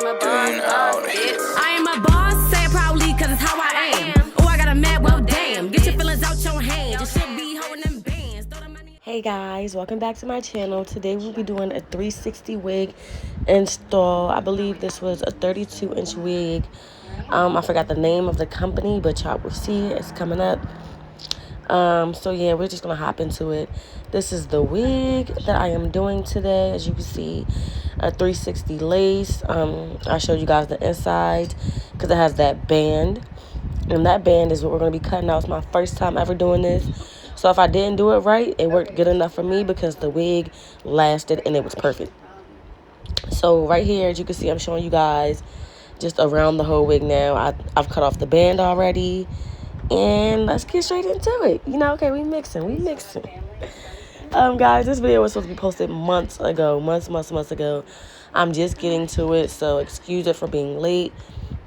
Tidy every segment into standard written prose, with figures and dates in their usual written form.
I am a boss, say it proudly, cause it's how I am. Oh, I got a mad, well, damn. Get your feelings out your hand. You should be holding them bands. Hey guys, welcome back to my channel. Today we'll be doing a 360 wig install. I believe this was a 32-inch wig. I forgot the name of the company, but y'all will see it. It's coming up. So yeah, we're just gonna hop into it. This is the wig that I am doing today. As you can see, a 360 lace. I showed you guys the inside because it has that band, and that band is what we're gonna be cutting out. It's my first time ever doing this, so if I didn't do it right, it worked good enough for me because the wig lasted and it was perfect. So right here, as you can see, I'm showing you guys just around the whole wig now. I've cut off the band already. And let's get straight into it. You know, okay, we mixing. Guys, this video was supposed to be posted months ago. I'm just getting to it, so excuse it for being late.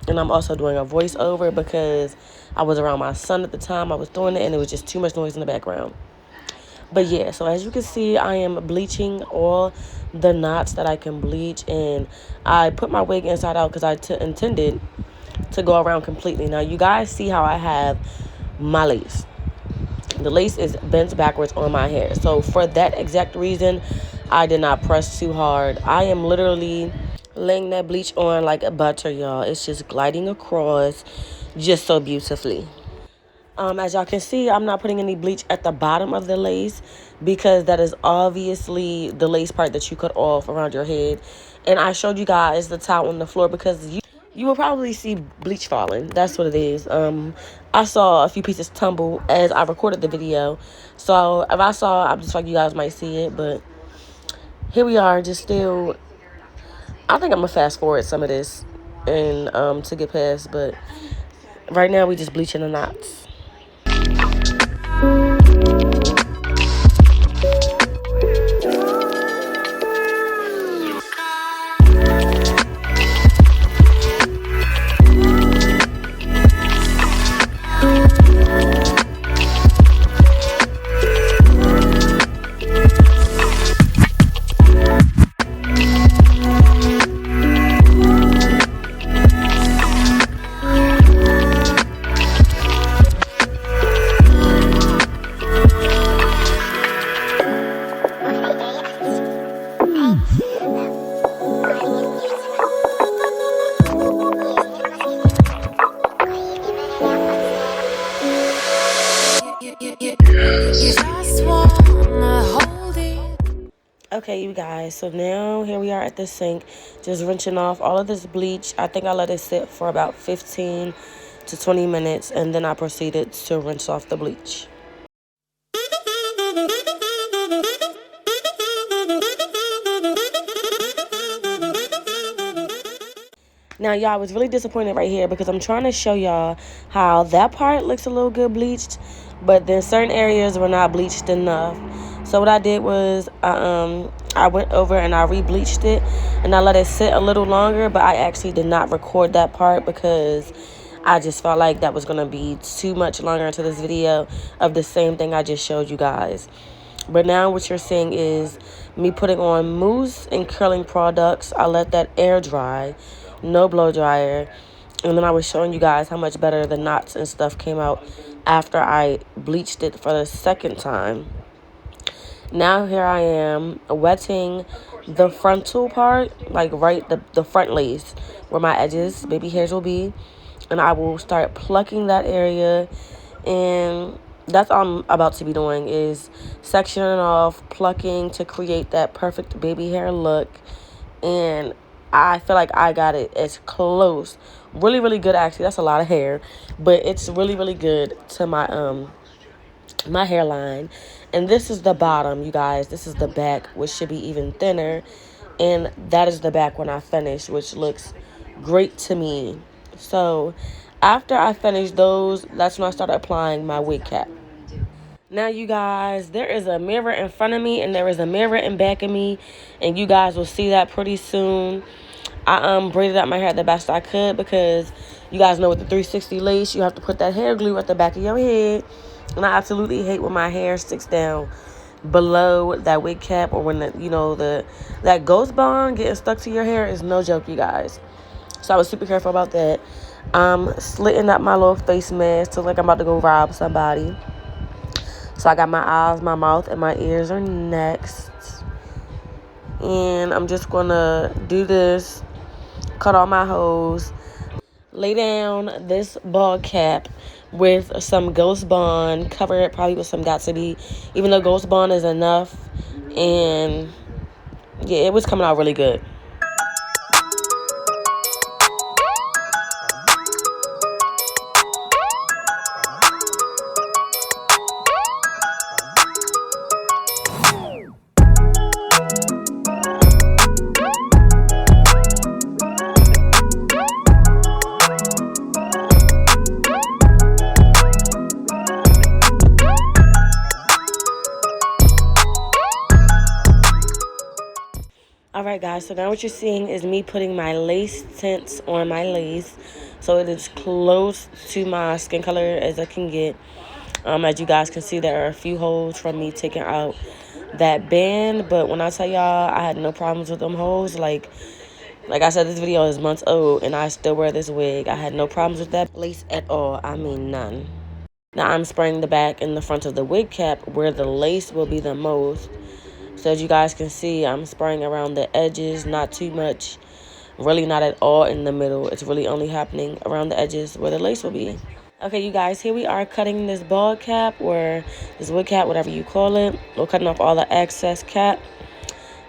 And I'm also doing a voiceover because I was around my son at the time I was doing it, and it was just too much noise in the background. But yeah, so as you can see, I am bleaching all the knots that I can bleach, and I put my wig inside out because I intended to go around completely. Now you guys see how I have my lace. The lace is bent backwards on my hair, so for that exact reason I did not press too hard. I am literally laying that bleach on like a butter, y'all. It's just gliding across just so beautifully. As y'all can see, I'm not putting any bleach at the bottom of the lace because that is obviously the lace part that you cut off around your head. And I showed you guys the towel on the floor because you will probably see bleach falling. That's what it is. I saw a few pieces tumble as I recorded the video. So if I saw, I'm just like you guys might see it. But here we are, just still. I think I'm going to fast forward some of this and to get past. But right now we just bleaching the knots. Okay, you guys, so now here we are at the sink, just rinsing off all of this bleach. I think I let it sit for about 15 to 20 minutes, and then I proceeded to rinse off the bleach. Now, y'all, I was really disappointed right here because I'm trying to show y'all how that part looks a little good bleached, but then certain areas were not bleached enough. So what I did was I went over and I re-bleached it, and I let it sit a little longer, but I actually did not record that part because I just felt like that was going to be too much longer into this video of the same thing I just showed you guys. But now what you're seeing is me putting on mousse and curling products. I let that air dry, no blow dryer, and then I was showing you guys how much better the knots and stuff came out after I bleached it for the second time. Now here I am wetting the frontal part, like the front lace where my edges, baby hairs will be, and I will start plucking that area, and that's all I'm about to be doing is sectioning off, plucking to create that perfect baby hair look. And I feel like I got it as close, really good actually. That's a lot of hair, but it's really good to my my hairline. And this is the bottom, you guys. This is the back, which should be even thinner, and that is the back when I finish, which looks great to me. So after I finish those, that's when I start applying my wig cap. Now, you guys, there is a mirror in front of me and there is a mirror in back of me, and you guys will see that pretty soon. I braided out my hair the best I could because you guys know with the 360 lace, you have to put that hair glue at the back of your head. And I absolutely hate when my hair sticks down below that wig cap, or when that ghost bond getting stuck to your hair is no joke, you guys. So I was super careful about that. I'm slitting up my little face mask to like I'm about to go rob somebody. So I got my eyes, my mouth, and my ears are next. And I'm just gonna do this, cut all my hose, lay down this ball cap with some Ghost Bond, cover it probably with some Got2b, even though Ghost Bond is enough. And yeah, it was coming out really good. Alright guys, so now what you're seeing is me putting my lace tints on my lace. So it is close to my skin color as I can get. As you guys can see, there are a few holes from me taking out that band. But when I tell y'all I had no problems with them holes, like I said, this video is months old and I still wear this wig. I had no problems with that lace at all. I mean, none. Now I'm spraying the back and the front of the wig cap where the lace will be the most. So as you guys can see, I'm spraying around the edges, not too much, really not at all in the middle. It's really only happening around the edges where the lace will be. Okay, you guys, here we are cutting this ball cap, or this wig cap, whatever you call it. We're cutting off all the excess cap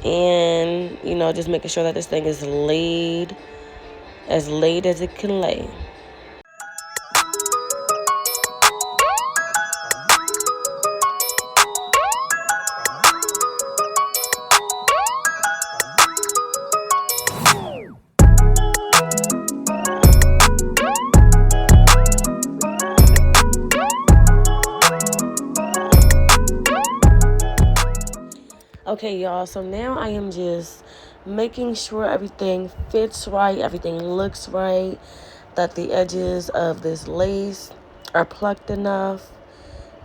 and, just making sure that this thing is laid as it can lay. Okay, y'all, so now I am just making sure everything fits right, everything looks right, that the edges of this lace are plucked enough.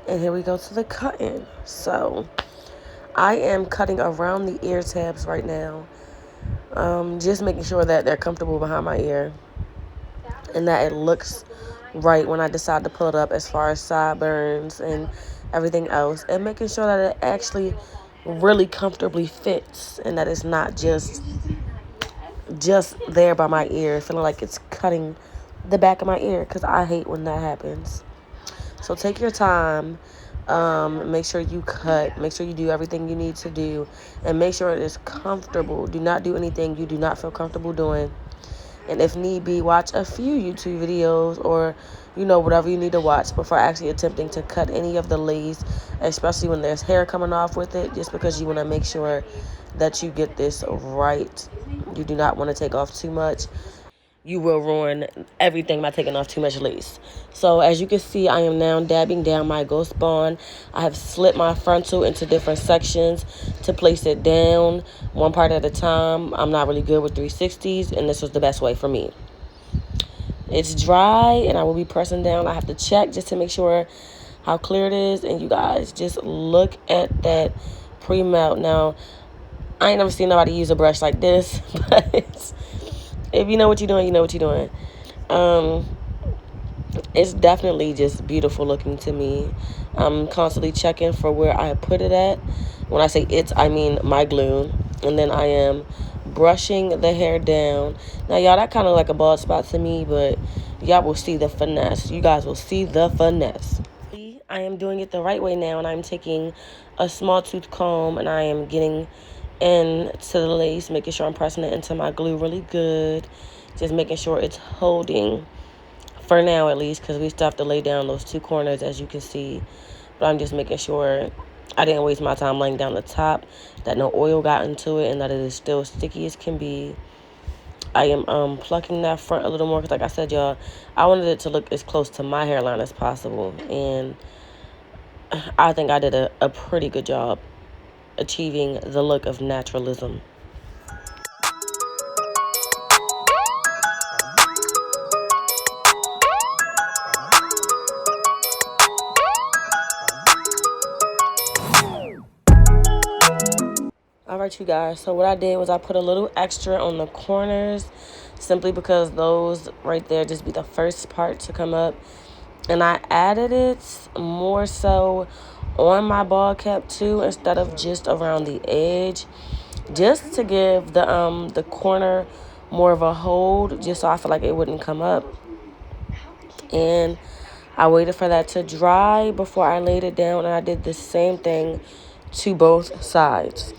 And here we go to the cutting. So I am cutting around the ear tabs right now, just making sure that they're comfortable behind my ear and that it looks right when I decide to pull it up, as far as sideburns and everything else, and making sure that it actually really comfortably fits and that it's not just there by my ear, feeling like it's cutting the back of my ear, because I hate when that happens. So take your time, make sure you cut, make sure you do everything you need to do, and make sure it is comfortable. Do not do anything you do not feel comfortable doing. And if need be, watch a few YouTube videos or, whatever you need to watch before actually attempting to cut any of the lace, especially when there's hair coming off with it, just because you want to make sure that you get this right. You do not want to take off too much. You will ruin everything by taking off too much lace. So as you can see, I am now dabbing down my Ghost Bond. I have slit my frontal into different sections to place it down one part at a time. I'm not really good with 360s, and this was the best way for me. It's dry, and I will be pressing down. I have to check just to make sure how clear it is. And you guys, just look at that pre-melt. Now, I ain't never seen nobody use a brush like this, but if you know what you're doing, you know what you're doing. It's definitely just beautiful looking to me. I'm constantly checking for where I put it at. When I say it, I mean my glue. And then I am brushing the hair down. Now, y'all, that kind of like a bald spot to me, but y'all will see the finesse. You guys will see the finesse. I am doing it the right way now, and I'm taking a small tooth comb, and I am getting into the lace, making sure I'm pressing it into my glue really good, just making sure it's holding for now, at least, because we still have to lay down those two corners, as you can see. But I'm just making sure I didn't waste my time laying down the top, that no oil got into it, and that it is still sticky as can be. I am plucking that front a little more, because like I said, y'all, I wanted it to look as close to my hairline as possible, and I think I did a pretty good job achieving the look of naturalism. Alright, you guys, so what I did was I put a little extra on the corners simply because those right there just be the first part to come up. And I added it more so on my ball cap too instead of just around the edge, just to give the corner more of a hold, just so I feel like it wouldn't come up. And I waited for that to dry before I laid it down, and I did the same thing to both sides.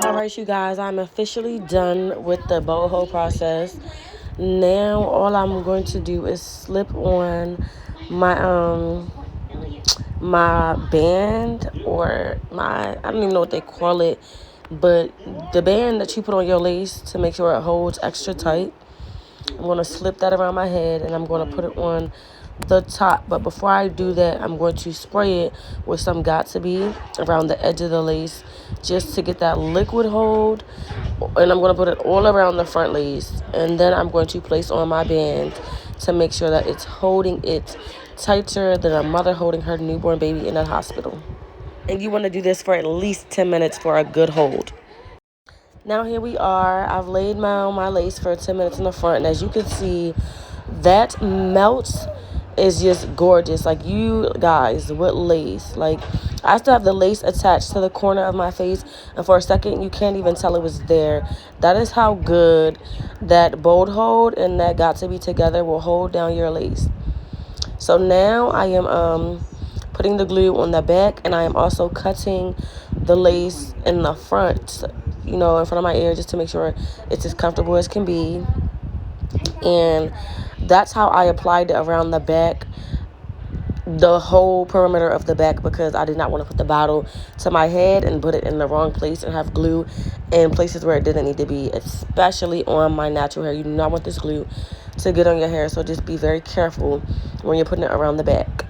Alright, you guys, I'm officially done with the boho process. Now all I'm going to do is slip on my band, or my, I don't even know what they call it, but the band that you put on your lace to make sure it holds extra tight. I'm going to slip that around my head, and I'm going to put it on the top. But before I do that, I'm going to spray it with some Got2b around the edge of the lace, just to get that liquid hold. And I'm going to put it all around the front lace, and then I'm going to place on my band to make sure that it's holding it tighter than a mother holding her newborn baby in a hospital. And you want to do this for at least 10 minutes for a good hold. Now here we are. I've laid my lace for 10 minutes in the front, and as you can see, that melt is just gorgeous. Like, you guys, what lace? Like, I still have the lace attached to the corner of my face, and for a second you can't even tell it was there. That is how good that bold hold and that Got2b together will hold down your lace. So now I am putting the glue on the back, and I am also cutting the lace in the front, you know, in front of my ear, just to make sure it's as comfortable as can be. And that's how I applied it around the back, the whole perimeter of the back, because I did not want to put the bottle to my head and put it in the wrong place and have glue in places where it didn't need to be, especially on my natural hair. You do not want this glue to get on your hair, so just be very careful when you're putting it around the back.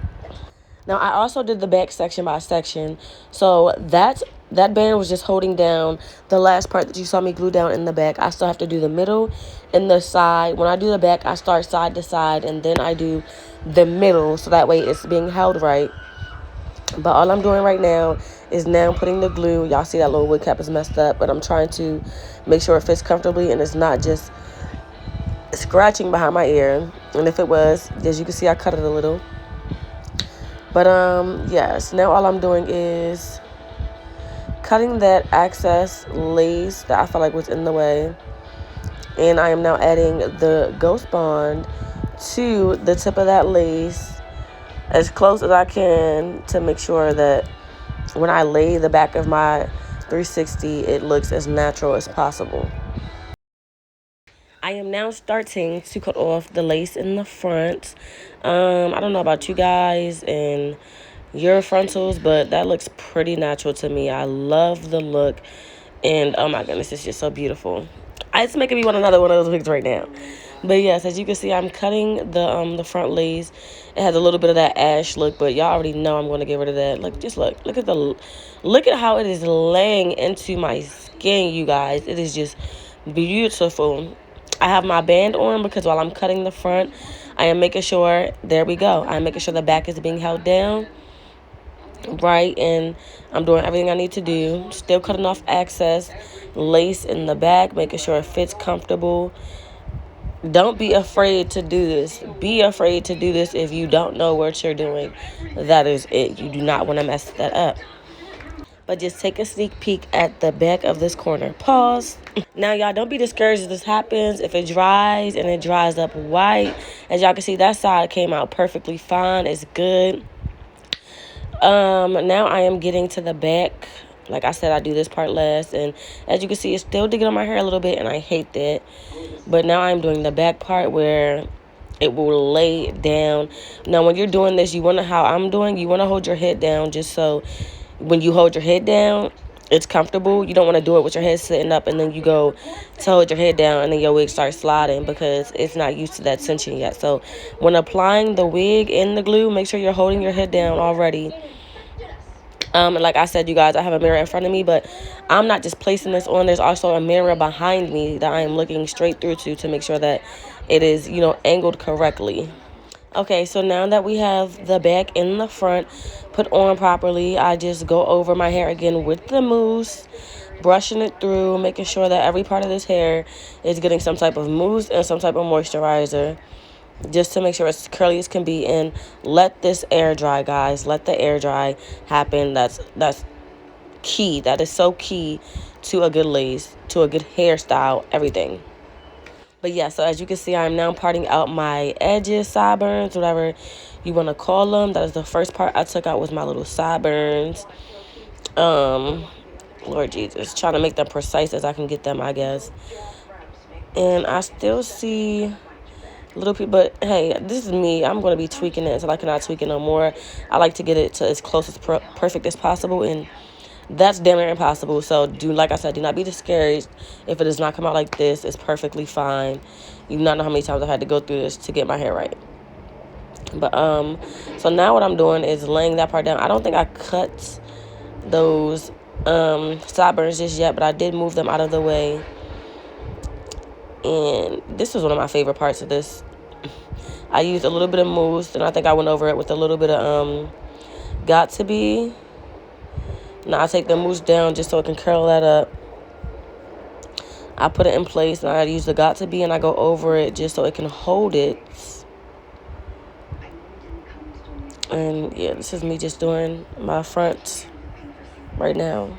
Now, I also did the back section by section, so that band was just holding down the last part that you saw me glue down in the back. I still have to do the middle and the side. When I do the back, I start side to side, and then I do the middle, so that way it's being held right. But all I'm doing right now is now putting the glue. Y'all see that little wig cap is messed up, but I'm trying to make sure it fits comfortably and it's not just scratching behind my ear. And if it was, as you can see, I cut it a little. But yes, now all I'm doing is cutting that excess lace that I felt like was in the way, and I am now adding the Ghost Bond to the tip of that lace as close as I can to make sure that when I lay the back of my 360, it looks as natural as possible. I am now starting to cut off the lace in the front. I don't know about you guys and your frontals, but that looks pretty natural to me. I love the look, and oh my goodness, it's just so beautiful. It's making me want another one of those wigs right now. But yes, as you can see, I'm cutting the front lace. It has a little bit of that ash look, but y'all already know I'm going to get rid of that. Look, just look at how it is laying into my skin, you guys. It is just beautiful. I have my band on because while I'm cutting the front, I am making sure, there we go, I'm making sure the back is being held down. right, and I'm doing everything I need to do. Still cutting off excess lace in the back, making sure it fits comfortable. Don't be afraid to do this. Be afraid to do this if you don't know what you're doing. That is it. You do not want to mess that up. But just take a sneak peek at the back of this corner. Pause. Now, y'all, don't be discouraged if this happens. If it dries and it dries up white, as y'all can see, that side came out perfectly fine. It's good. Now I am getting to the back. Like I said, I do this part last, and as you can see, it's still digging on my hair a little bit, and I hate that. But now I'm doing the back part where it will lay down. Now, when you're doing this, you want to, how I'm doing, you want to hold your head down just so when you hold your head down, it's comfortable. You don't want to do it with your head sitting up and then you go to hold your head down and then your wig starts sliding because it's not used to that tension yet. So when applying the wig and the glue, make sure you're holding your head down already. Like I said, you guys, I have a mirror in front of me, but I'm not just placing this on. There's also a mirror behind me that I am looking straight through to make sure that it is, you know, angled correctly. Okay, so now that we have the back and the front put on properly, I just go over my hair again with the mousse, brushing it through, making sure that every part of this hair is getting some type of mousse and some type of moisturizer, just to make sure it's curly as can be. And let this air dry, guys. Let the air dry happen. That's key. That is so key to a good lace, to a good hairstyle, everything. But yeah, so as you can see, I'm now parting out my edges, sideburns, whatever you want to call them. That is the first part I took out, was my little sideburns. Lord Jesus, trying to make them precise as I can get them, I guess. And I still see little people, but hey, this is me. I'm going to be tweaking it until I cannot tweak it no more. I like to get it to as close as perfect as possible, and that's damn near impossible. So like I said, do not be discouraged if it does not come out like this. It's perfectly fine. You do not know how many times I had to go through this to get my hair right. But so now what I'm doing is laying that part down. I don't think I cut those sideburns just yet, but I did move them out of the way. And this was one of my favorite parts of this. I used a little bit of mousse, and I think I went over it with a little bit of Got To Be. Now I take the mousse down just so it can curl that up. I put it in place, and I use the Got To Be, and I go over it just so it can hold it. And yeah, this is me just doing my front right now.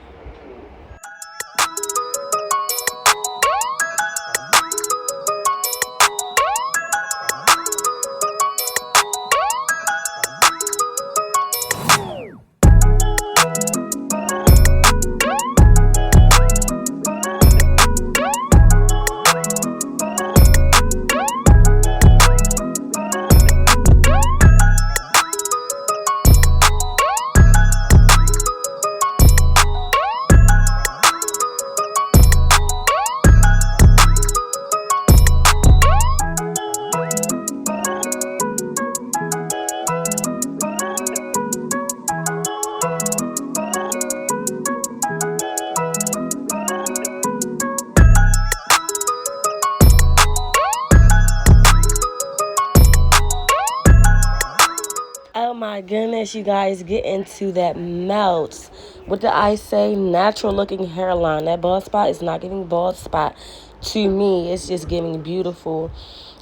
Oh my goodness, you guys, get into that melt. What did I say? Natural looking hairline. That bald spot is not giving bald spot to me. It's just giving beautiful.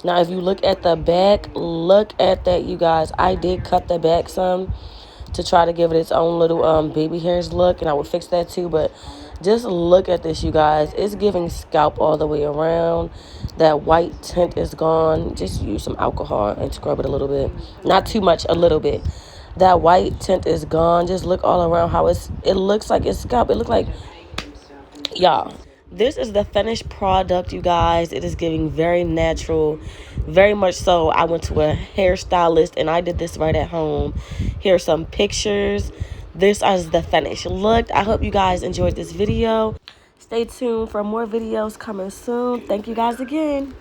Now, if you look at the back, look at that, you guys. I did cut the back some to try to give it its own little baby hairs look, and I would fix that too. But just look at this, you guys. It's giving scalp all the way around. That white tint is gone. Just use some alcohol and scrub it a little bit. Not too much, a little bit. That white tint is gone. Just look all around how it looks like it's scalp. It looks like, y'all, this is the finished product, you guys. It is giving very natural, very much so. I went to a hairstylist and I did this right at home. Here are some pictures. This is the finished look. I hope you guys enjoyed this video. Stay tuned for more videos coming soon. Thank you guys again.